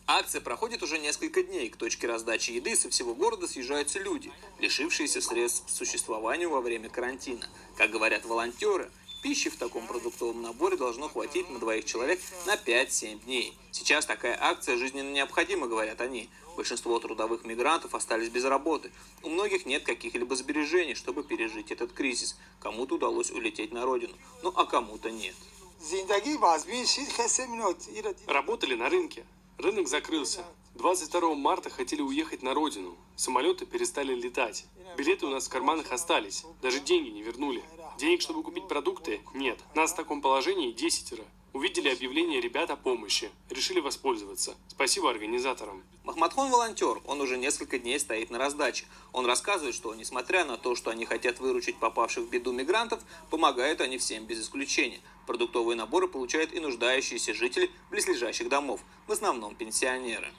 Акция проходит уже несколько дней. К точке раздачи еды со всего города съезжаются люди, лишившиеся средств к существованию во время карантина. Как говорят волонтеры, пищи в таком продуктовом наборе должно хватить на двоих человек на 5-7 дней. Сейчас такая акция жизненно необходима, говорят они. Большинство трудовых мигрантов остались без работы. У многих нет каких-либо сбережений, чтобы пережить этот кризис. Кому-то удалось улететь на родину, ну а кому-то нет. Работали на рынке. Рынок закрылся. 22 марта хотели уехать на родину. Самолеты перестали летать. Билеты у нас в карманах остались. Даже деньги не вернули. Денег, чтобы купить продукты, нет. Нас в таком положении 10. Увидели объявление ребят о помощи. Решили воспользоваться. Спасибо организаторам. Махматхон волонтер, он уже несколько дней стоит на раздаче. Он рассказывает, что несмотря на то, что они хотят выручить попавших в беду мигрантов, помогают они всем без исключения. Продуктовые наборы получают и нуждающиеся жители близлежащих домов, в основном пенсионеры.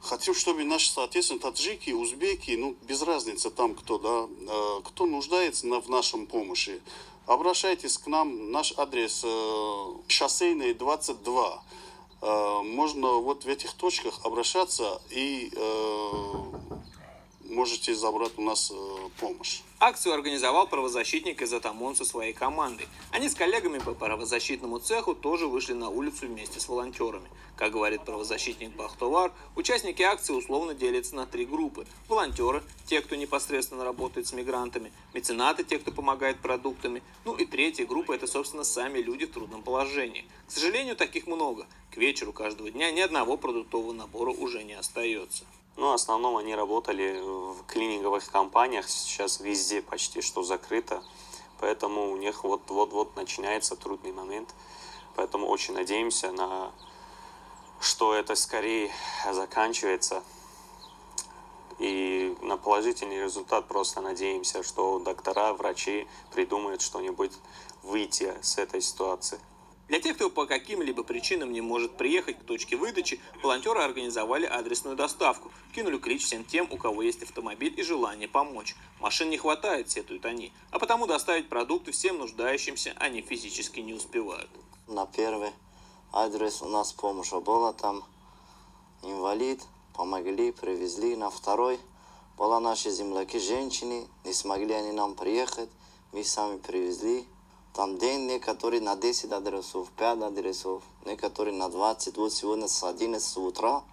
Хочу, чтобы наши, соответственно, таджики, узбеки, ну, без разницы там кто, да, кто нуждается в нашем помощи, обращайтесь к нам, наш адрес Шоссейная, 22. Можно вот в этих точках обращаться и можете забрать у нас помощь. Акцию организовал правозащитник из Атамон со своей командой. Они с коллегами по правозащитному цеху тоже вышли на улицу вместе с волонтерами. Как говорит правозащитник Бахтовар, участники акции условно делятся на 3 группы. Волонтеры, те, кто непосредственно работает с мигрантами, меценаты, те, кто помогает продуктами, ну и третья группа – это, собственно, сами люди в трудном положении. К сожалению, таких много. К вечеру каждого дня ни одного продуктового набора уже не остается. Ну, в основном они работали в клининговых компаниях, сейчас везде почти что закрыто, поэтому у них вот-вот начинается трудный момент, поэтому очень надеемся что это скорее заканчивается, и на положительный результат просто надеемся, что доктора, врачи придумают что-нибудь выйти с этой ситуации. Для тех, кто по каким-либо причинам не может приехать к точке выдачи, волонтеры организовали адресную доставку, кинули клич всем тем, у кого есть автомобиль и желание помочь. Машин не хватает, сетуют они, а потому доставить продукты всем нуждающимся они физически не успевают. На первый адрес у нас помощь была, там инвалид, помогли, привезли. На второй была наши земляки, женщины, не смогли они нам приехать, мы сами привезли. Там день некоторые на 10 адресов, 5 адресов, некоторые на 20. Вот сегодня с 11 утра,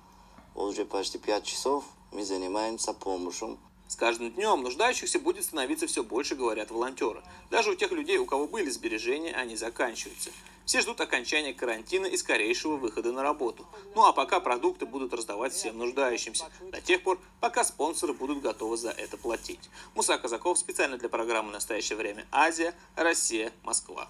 уже почти 5 часов, мы занимаемся помощью. С каждым днем нуждающихся будет становиться все больше, говорят волонтеры. Даже у тех людей, у кого были сбережения, они заканчиваются. Все ждут окончания карантина и скорейшего выхода на работу. Ну а пока продукты будут раздавать всем нуждающимся. До тех пор, пока спонсоры будут готовы за это платить. Муса Казаков специально для программы «Настоящее время. Азия. Россия. Москва».